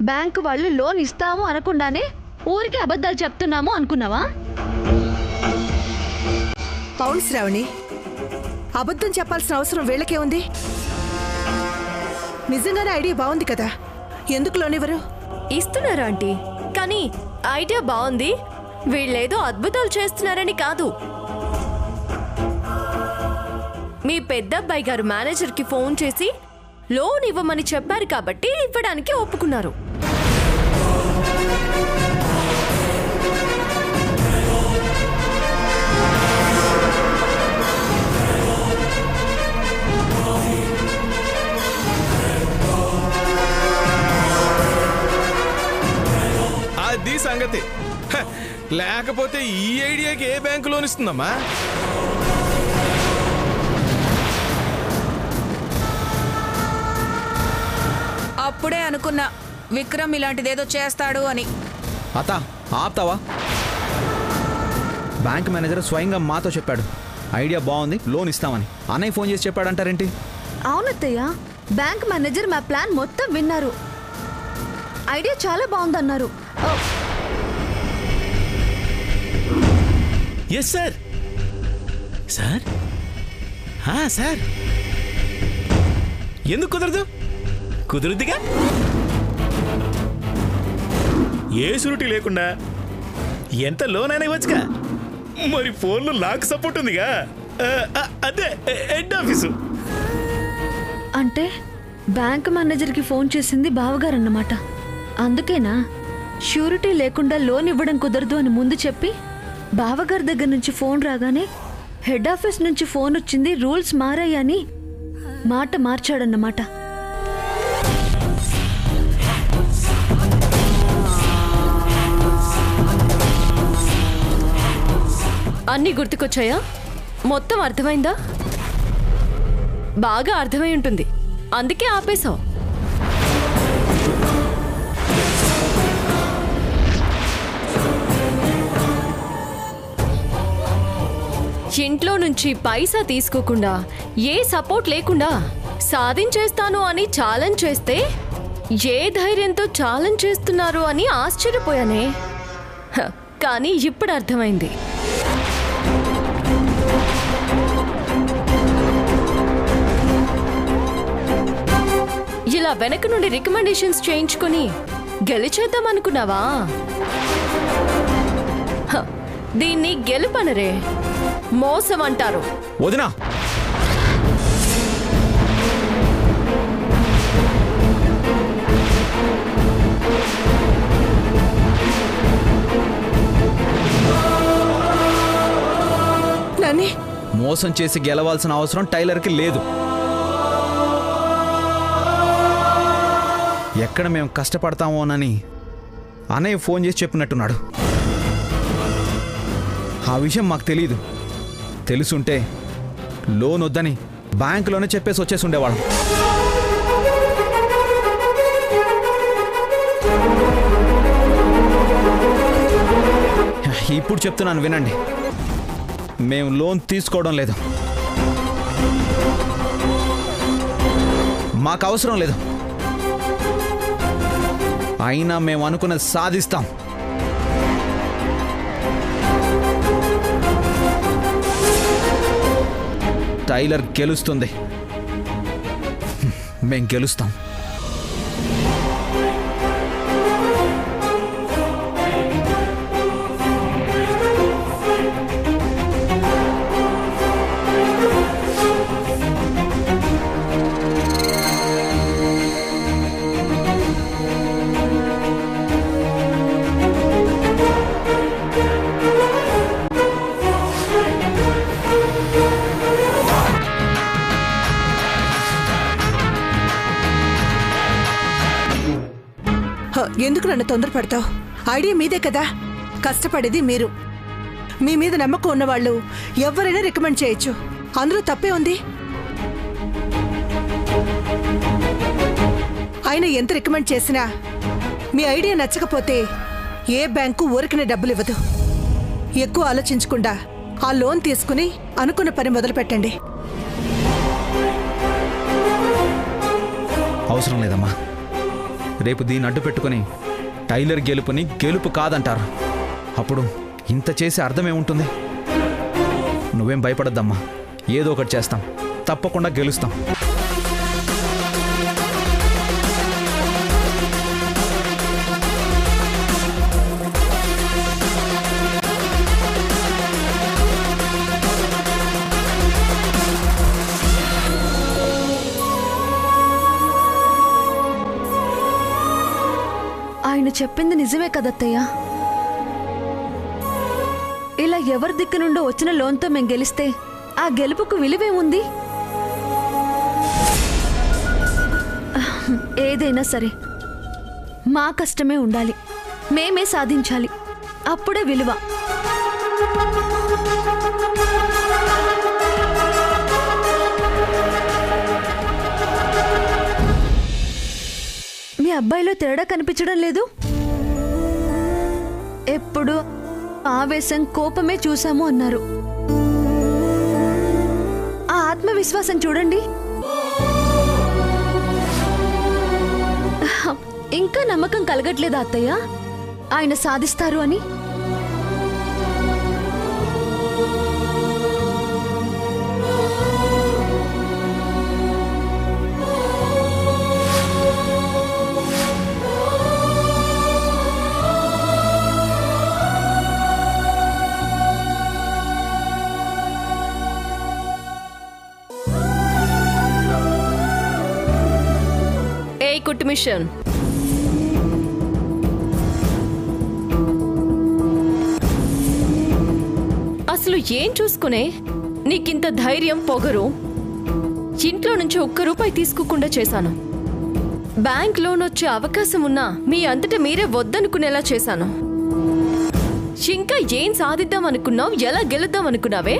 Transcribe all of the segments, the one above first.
Bank వాళ్ళు loan ఇస్తాము అనకుండానే ఊరికి అబద్ధాలు చెప్తున్నాము అనుకున్నావా? అవును శ్రావణి, అబద్ధం చెప్పాల్సిన అవసరం వీళ్ళకే ఉంది. నిజంగానే ఐడియా బాగుంది కదా, ఎందుకు లోన్ ఇవ్వరు? ఇస్తున్నారు ఆంటీ, కానీ ఐడియా బాగుంది, వీళ్ళేదో అద్భుతాలు చేస్తున్నారని కాదు. మీ పెద్దబ్బాయి గారు మేనేజర్కి ఫోన్ చేసి లోన్ ఇవ్వమని చెప్పారు కాబట్టి ఇవ్వడానికి ఒప్పుకున్నారు. అది సంగతి. లేకపోతే ఈ ఐడియాకి ఏ బ్యాంకు లోన్ ఇస్తుందమ్మా? అప్పుడే అనుకున్నా విక్రమ్ ఇలాంటిదేదో చేస్తాడు అని. అత్త ఆపుతావా? బ్యాంక్ మేనేజర్ స్వయంగా మాతో చెప్పాడు ఐడియా బాగుంది, లోన్ ఇస్తామని. అన్నయ్య ఫోన్ చేసి చెప్పాడంటారేంటి? అవునత్తయ్య, బ్యాంక్ మేనేజర్ మా ప్లాన్ మొత్తం విన్నారు, ఐడియా చాలా బాగుందన్నారు. Yes sir. సార్ సార్, ఎందుకు కుదరదు? కుదురుద్దిగా. ఏ షూరిటీ లేకుండా ఎంత లోన్ అయినా ఇవ్వచ్చుగా. మరి ఫోన్లో లాక్ సపోర్ట్ ఉందిగా, అదే హెడ్ ఆఫీసు. అంటే బ్యాంక్ మేనేజర్కి ఫోన్ చేసింది బావగారు అన్నమాట. అందుకేనా షూరిటీ లేకుండా లోన్ ఇవ్వడం కుదరదు అని ముందు చెప్పి బావగారి దగ్గర నుంచి ఫోన్ రాగానే హెడ్ ఆఫీస్ నుంచి ఫోన్ వచ్చింది, రూల్స్ మారాయని మాట మార్చాడన్నమాట. అన్నీ గుర్తుకొచ్చాయా? మొత్తం అర్థమైందా? బాగా అర్థమై ఉంటుంది, అందుకే ఆపేశావు. ఇంట్లో నుంచి పైసా తీసుకోకుండా, ఏ సపోర్ట్ లేకుండా సాధించేస్తాను అని ఛాలెంజ్ చేస్తే ఏ ధైర్యంతో ఛాలెంజ్ చేస్తున్నారు అని ఆశ్చర్యపోయానే. కానీ ఇప్పుడు అర్థమైంది. ఇలా వెనక నుండి రికమెండేషన్స్ చేయించుకొని గెలిచేద్దాం అనుకున్నావా? దీన్ని గెలుపనరే, మోసం అంటారు. వదినా, మోసం చేసి గెలవాల్సిన అవసరం టైలర్కి లేదు. ఎక్కడ మేము కష్టపడతామోనని అన్నయ్య ఫోన్ చేసి చెప్పినట్టున్నాడు. ఆ విషయం మాకు తెలీదు. తెలుసుంటే లోన్ వద్దని బ్యాంకులోనే చెప్పేసి వచ్చేసి ఉండేవాళ్ళం. ఇప్పుడు చెప్తున్నాను వినండి, మేము లోన్ తీసుకోవడం లేదు, మాకు అవసరం లేదు. అయినా మేము అనుకున్నది సాధిస్తాం. టైలర్ గెలుస్తుంది, మేం గెలుస్తాం. ఎందుకు నన్ను తొందరపడతావు? ఐడియా మీదే కదా, కష్టపడేది మీరు. మీ మీద నమ్మకం ఉన్నవాళ్ళు ఎవరైనా రికమెండ్ చేయొచ్చు, అందులో తప్పే ఉంది. అయినా ఎంత రికమెండ్ చేసినా మీ ఐడియా నచ్చకపోతే ఏ బ్యాంకు ఊరికనే డబ్బులు ఇవ్వదు. ఎక్కువ ఆలోచించకుండా ఆ లోన్ తీసుకుని అనుకున్న పని మొదలు పెట్టండి. అవసరం లేదమ్మా, రేపు దీన్ని అడ్డు పెట్టుకుని టైలర్ గెలుపుని గెలుపు కాదంటారు. అప్పుడు ఇంత చేసే అర్థమేముంటుంది? నువ్వేం భయపడద్దమ్మా, ఏదో ఒకటి చేస్తాం, తప్పకుండా గెలుస్తాం. ఆయన చెప్పింది నిజమే కదత్తయ్య. ఇలా ఎవరి దిక్కు నుండో వచ్చిన లోన్తో మేం గెలిస్తే ఆ గెలుపుకు విలువేముంది? ఏదైనా సరే మా కష్టమే ఉండాలి, మేమే సాధించాలి, అప్పుడే విలువ. మీ అబ్బాయిలో తేడా కనిపించడం లేదు. ఎప్పుడు ఆవేశం, కోపమే చూశాము అన్నారు. ఆ ఆత్మవిశ్వాసం చూడండి. ఇంకా నమ్మకం కలగట్లేదా అత్తయ్య ఆయన సాధిస్తారు అని? కుట్టు మిషన్ అసలు ఏం చూసుకునే నీకింత ధైర్యం, పొగరు? ఇంట్లో నుంచి ఒక్క రూపాయి తీసుకోకుండా చేశాను. బ్యాంక్ లోన్ వచ్చే అవకాశం ఉన్నా మీ అంతటా మీరే వద్దనుకునేలా చేశాను. ఇంకా ఏం సాధిద్దాం అనుకున్నావు? ఎలా గెలుద్దాం అనుకున్నావే?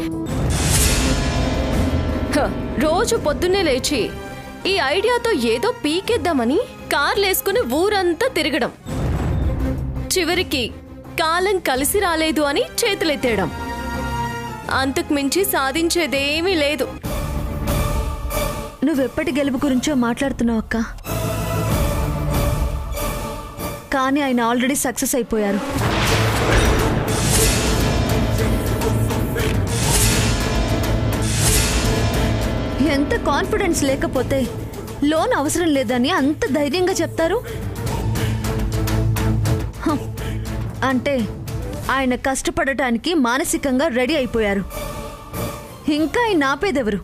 రోజు పొద్దున్నే లేచి ఈ ఐడియాతో ఏదో పీకేద్దామని కార్లేసుకుని ఊరంతా తిరగడం, చివరికి కాలం కలిసి రాలేదు అని చేతులెత్తేయడం, అంతకు మించి సాధించేదేమీ లేదు. నువ్వెప్పటి గెలుపు గురించో మాట్లాడుతున్నావు అక్క, కానీ ఆయన ఆల్రెడీ సక్సెస్ అయిపోయారు. ఎంత కాన్ఫిడెన్స్ లేకపోతే లోన్ అవసరం లేదని అంత ధైర్యంగా చెప్తారు? అంటే ఆయన కష్టపడటానికి మానసికంగా రెడీ అయిపోయారు. ఇంకా ఆయన ఆపేదెవరు?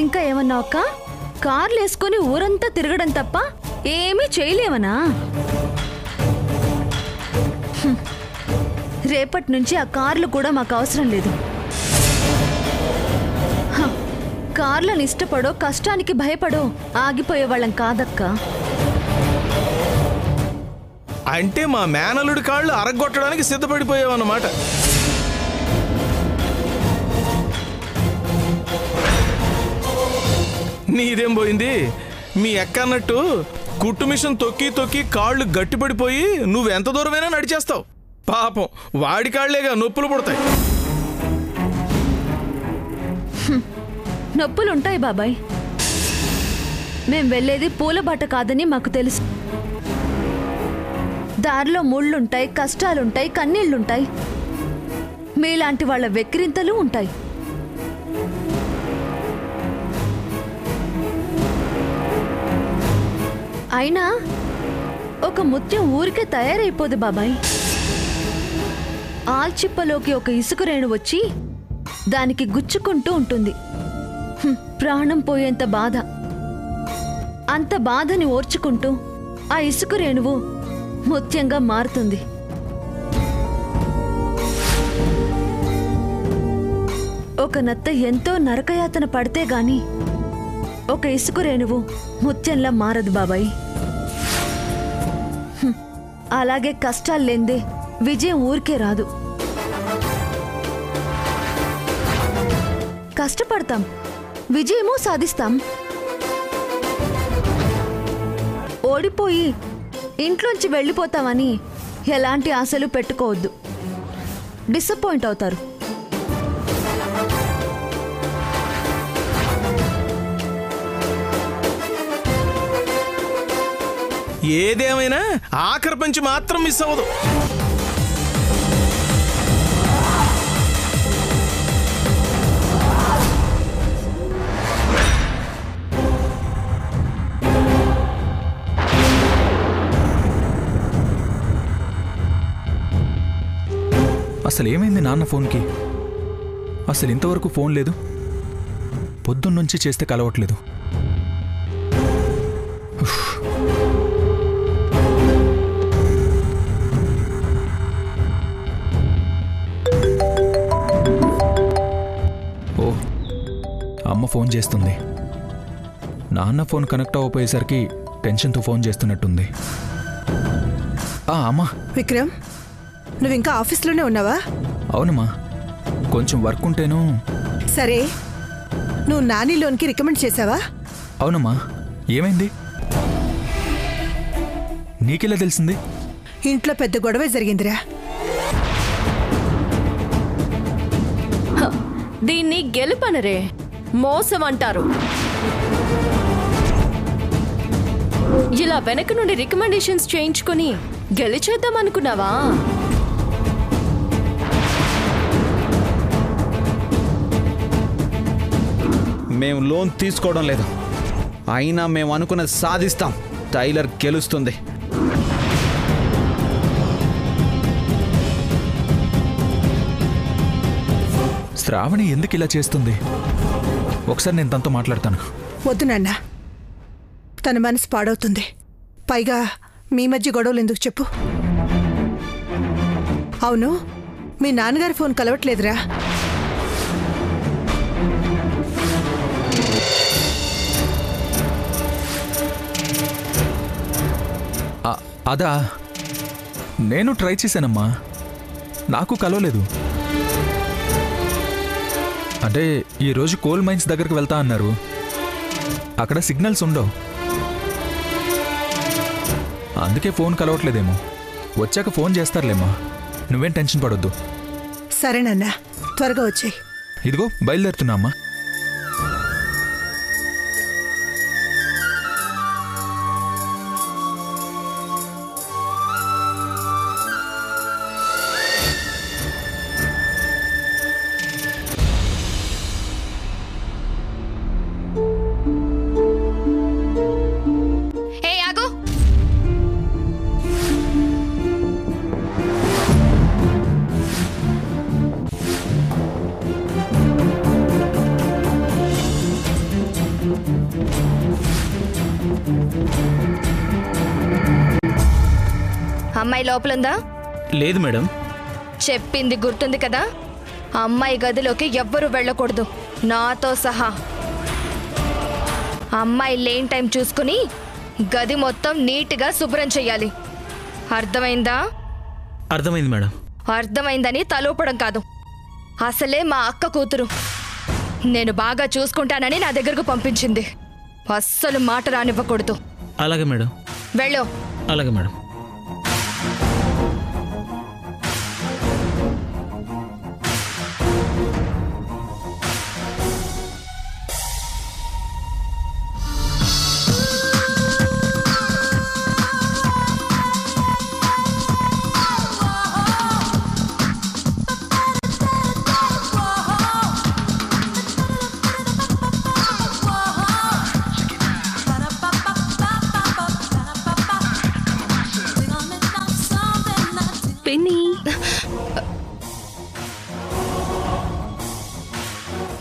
ఇంకా ఏమన్నా అక్క? కార్లు వేసుకుని ఊరంతా తిరగడం తప్ప ఏమీ చేయలేవనా? రేపటి నుంచి ఆ కార్లు కూడా మాకు అవసరం లేదు. కార్లను ఇష్టపడో, కష్టానికి భయపడో ఆగిపోయే వాళ్ళం కాదక్క. అంటే మా మేనలుడి కాళ్ళు అరగొట్టడానికి సిద్ధపడిపోయావన్నమాట. నీదేం పోయింది? మీ ఎక్కన్నట్టు కుట్టు మిషన్ తొక్కి తొక్కి కాళ్ళు గట్టిపడిపోయి నువ్వెంత దూరమైనా నడిచేస్తావు. పాపం వాడి కాళ్లేగా నొప్పులు పుడతాయి. నొప్పులుంటాయి బాబాయ్. మేం వెళ్ళేది పూల బాట కాదని మాకు తెలుసు. దారిలో ముళ్ళుంటాయి, కష్టాలుంటాయి, కన్నీళ్లుంటాయి, మీలాంటి వాళ్ళ వెక్కిరింతలు ఉంటాయి. అయినా ఒక ముత్యం ఊరికే తయారైపోదు బాబాయ్. ఆల్చిప్పలోకి ఒక ఇసుక రేణు వచ్చి దానికి గుచ్చుకుంటూ ఉంటుంది. ప్రాణం పోయేంత బాధ. అంత బాధని ఓర్చుకుంటూ ఆ ఇసుక రేణువు ముత్యంగా మారుతుంది. ఒక నత్త ఎంతో నరకయాతన పడితే గాని ఒక ఇసుక రేణువు ముత్యంలా మారదు బాబాయ్. అలాగే కష్టాలు లేందే విజయం ఊరికే రాదు. కష్టపడతాం, విజయమూ సాధిస్తాం. ఓడిపోయి ఇంట్లోంచి వెళ్ళిపోతామని ఎలాంటి ఆశలు పెట్టుకోవద్దు. డిసప్పాయింట్ అవుతారు. ఏదేమైనా ఆఖరి పంచి మాత్రం మిస్ అవ్వదు. అసలు ఏమైంది నాన్న ఫోన్కి? అసలు ఇంతవరకు ఫోన్ లేదు. పొద్దున్నుంచి చేస్తే కలవట్లేదు. ఓ, అమ్మ ఫోన్ చేస్తుంది. నాన్న ఫోన్ కనెక్ట్ అవ్వపోయేసరికి టెన్షన్తో ఫోన్ చేస్తున్నట్టుంది. అమ్మా. విక్రమ్, నువ్వు ఇంకా ఆఫీస్లోనే ఉన్నావా? అవునమ్మా, కొంచెం వర్క్ ఉంటేను. సరే, నువ్వు నాని లోన్కి రికమెండ్ చేసావా? అవునమ్మా, ఏమైంది? నీకెలా తెలిసింది? ఇంట్లో పెద్ద గొడవే జరిగిందిరా. దీన్ని గెలుపనరే, మోసం అంటారు. ఇలా వెనక నుండి రికమెండేషన్స్ చేయించుకొని గెలిచేద్దాం అనుకున్నావా? మేము లోన్ తీసుకోవడం లేదు, అయినా మేము అనుకున్నది సాధిస్తాం. టైలర్ గెలుస్తుంది. శ్రావణి ఎందుకు ఇలా చేస్తుంది? ఒకసారి నేను తనతో మాట్లాడతాను. వద్దు నాన్న, తన మనసు పాడవుతుంది. పైగా మీ మధ్య గొడవలు ఎందుకు చెప్పు? అవును, మీ నాన్నగారి ఫోన్ కలవట్లేదురా. అదా, నేను ట్రై చేశానమ్మా, నాకు కలవలేదు. అంటే ఈరోజు కోల్ మైన్స్ దగ్గరికి వెళ్తా అన్నారు. అక్కడ సిగ్నల్స్ ఉండవు, అందుకే ఫోన్ కలవట్లేదేమో. వచ్చాక ఫోన్ చేస్తారులేమ్మా, నువ్వేం టెన్షన్ పడొద్దు. సరేనన్నా, త్వరగా వచ్చేయ్. ఇదిగో బయలుదేరుతున్నా అమ్మా. అమ్మాయి లోపలుందా? లేదు మేడం. చెప్పింది గుర్తుంది కదా? అమ్మాయి గదిలోకి ఎవ్వరూ వెళ్ళకూడదు, నాతో సహా. అమ్మాయి లేని టైం చూసుకుని గది మొత్తం నీట్గా శుభ్రం చెయ్యాలి. అర్థమైందా? అర్థమైంది మేడం. అర్థమైందని తలోపడం కాదు, అసలే మా అక్క కూతురు. నేను బాగా చూసుకుంటానని నా దగ్గరకు పంపించింది. అస్సలు మాట రానివ్వకూడదు. అలాగే మేడం. వెళ్ళు. అలాగే మేడం.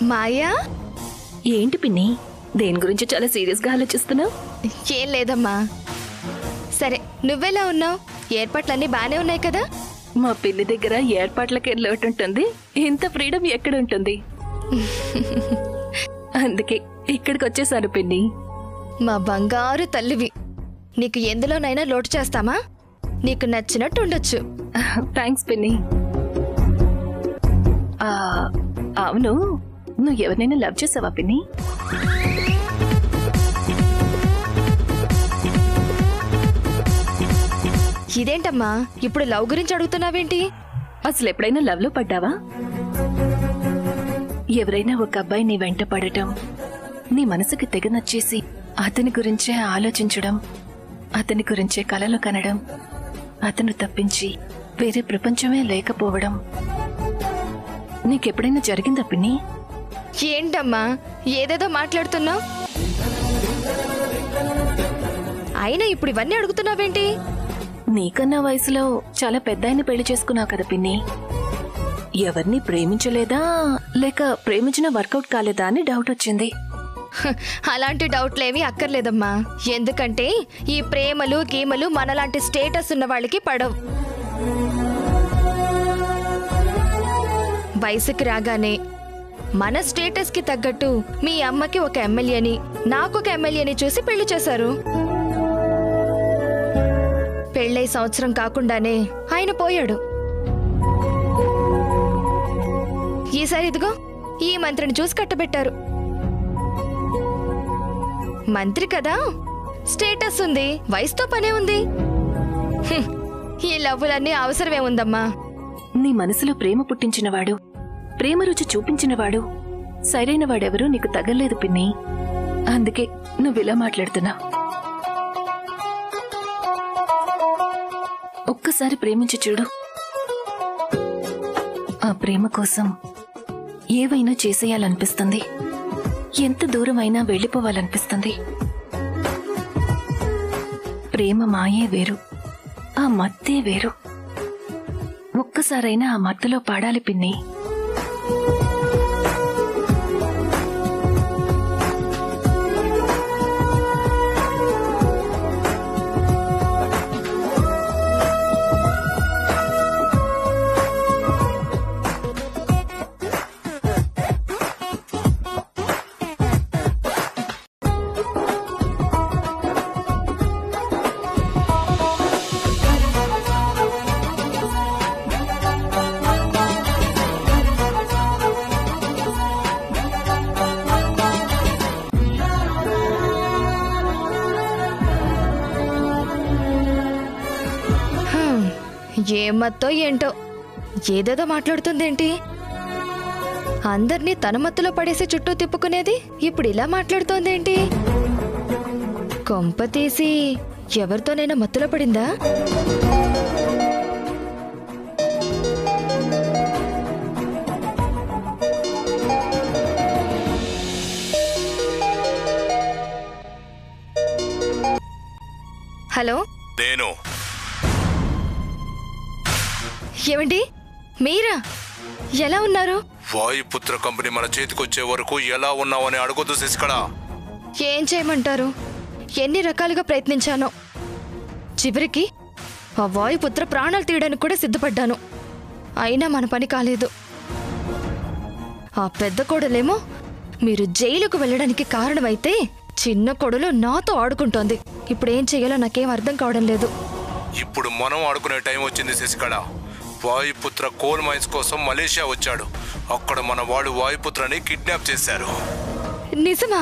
మాయా, ఏంటి పిన్ని, దేని గురించి చాలా సీరియస్గా ఆలోచిస్తున్నావు? ఏం లేదమ్మా. సరే, నువ్వెలా ఉన్నావు? ఏర్పాట్లన్నీ బానే ఉన్నాయి కదా? మా పిన్ని దగ్గర ఏర్పాట్లకే లోటు ఉంటుంది, ఇంత ఫ్రీడమ్ ఎక్కడ ఉంటుంది? అందుకే ఇక్కడికి వచ్చేసాను పిన్ని. మా బంగారు తల్లివి, నీకు ఎందులోనైనా లోటు చేస్తామా? నీకు నచ్చినట్టు ఉండొచ్చు. థ్యాంక్స్ పిన్ని. అవును, నువ్వు ఎవరినైనా లవ్ చేసావా పిన్ని? ఇదేంటమ్మా ఇప్పుడు లవ్ గురించి అడుగుతున్నావేంటి? అసలు ఎప్పుడైనా లవ్ లో పడ్డావా? ఎవరైనా ఒక అబ్బాయి నీ వెంట పడటం, నీ మనసుకి తెగ నచ్చేసి అతని గురించే ఆలోచించడం, అతని గురించే కలలు కనడం, అతను తప్పించి వేరే ప్రపంచమే లేకపోవడం నీకెప్పుడైనా జరిగిందా పిన్ని? ఏంటమ్మా ఏదేదో మాట్లాడుతున్నావు? అయినా ఇప్పుడు ఇవన్నీ అడుగుతున్నావేంటి? నీకన్నా వయసులో చాలా పెద్ద ఆయన పెళ్లి చేసుకున్నావు కదా పిన్ని. ఎవరిని ప్రేమించలేదా లేక ప్రేమించిన వర్కౌట్ కాలేదా అని డౌట్ వచ్చింది. అలాంటి డౌట్లేవి అక్కర్లేదమ్మా. ఎందుకంటే ఈ ప్రేమలు గేమలు మనలాంటి స్టేటస్ ఉన్న వాళ్ళకి పడవు. వయసుకి రాగానే మన స్టేటస్ కి తగ్గట్టు మీ అమ్మకి ఒక ఎమ్మెల్యేని, నాకు ఒక ఎమ్మెల్యేని చూసి పెళ్లి చేశారు. పెళ్ళై సంవత్సరం కాకుండానే ఆయన పోయాడు. ఈసారి ఇదిగో ఈ మంత్రిని చూసి కట్టబెట్టారు. మంత్రి కదా, స్టేటస్ ఉంది, వయసుతో పనే ఉంది. ఈ లవ్వులన్నీ అవసరమే ఉందమ్మా. నీ మనసులో ప్రేమ పుట్టించినవాడు, ప్రేమ రుచి చూపించినవాడు, సరైన వాడెవరూ నీకు తగలేదు పిన్ని. అందుకే నువ్విలా మాట్లాడుతున్నావు. ఒక్కసారి ప్రేమించి చూడు. ఆ ప్రేమ కోసం ఏవైనా చేసేయాలనిపిస్తుంది, ఎంత దూరమైనా వెళ్ళిపోవాలనిపిస్తుంది. ప్రేమ మాయే వేరు, ఆ మత్తే వేరు. ఒక్కసారైనా ఆ మత్తులో పాడాలి పిన్ని. ఏమత్తో ఏంటో ఏదేదో మాట్లాడుతుందేంటి? అందర్నీ తన మత్తులో పడేసి చుట్టూ తిప్పుకునేది ఇప్పుడు ఇలా మాట్లాడుతోందేంటి? కొంప తీసి ఎవరితోనైనా మత్తులో పడిందా? హలో, నేను. ఏమండి మీరా? ఎలా ఉన్నారు? వాయుపుత్ర కంపెనీ మన చేతికొచ్చే వరకు ఎలా ఉన్నావని అడుగుతూ శశికళ. ఏం చేయమంటారు? ఎన్ని రకాలుగా ప్రయత్నించానో. చివరికి ఆ వాయుపుత్ర ప్రాణాలు తీయడానికి కూడా సిద్ధపడ్డాను. అయినా మన పని కాలేదు. ఆ పెద్ద కోడలేమో మీరు జైలుకు వెళ్ళడానికి కారణమైతే, చిన్న కొడులు నాతో ఆడుకుంటోంది. ఇప్పుడేం చెయ్యాలో నాకేం అర్థం కావడం లేదు. ఇప్పుడు మనం ఆడుకునే టైం వచ్చింది శశికళ. వాయుపుత్ర కోల్ మైన్స్ కోసం మలేషియా వచ్చాడు. అక్కడ మన వాళ్ళు వాయుపుత్రని కిడ్నాప్ చేశారు. నిజమా?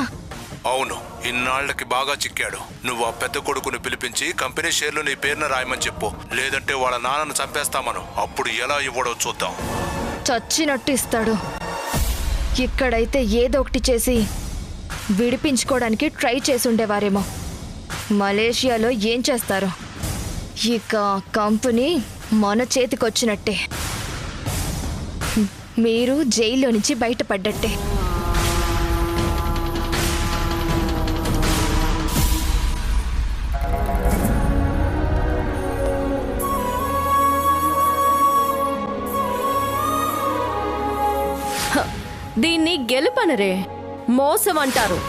అవును, ఇన్నాళ్లకి బాగా చిక్కాడు. నువ్వు ఆ పెద్ద కొడుకుని పిలిపించి కంపెనీ షేర్లు నీ పేరున రాయమని చెప్పు. లేదంటే వాళ్ళ నాన్నను చంపేస్తామను. అప్పుడు ఎలా ఇవ్వడో చూద్దాం. చచ్చినట్టు ఇస్తాడు. ఇక్కడైతే ఏదో ఒకటి చేసి విడిపించుకోవడానికి ట్రై చేసి ఉండేవారేమో. మలేషియాలో ఏం చేస్తారు? ఇక కంపెనీ మన చేతికొచ్చినట్టే. మీరు జైల్లో నుంచి బయటపడ్డట్టే. దీన్ని గెలుపనరే, మోసం అంటారు.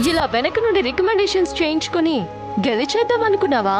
ఇలా వెనక నుండి రికమెండేషన్స్ చేయించుకుని గెలిచేద్దాం అనుకున్నావా?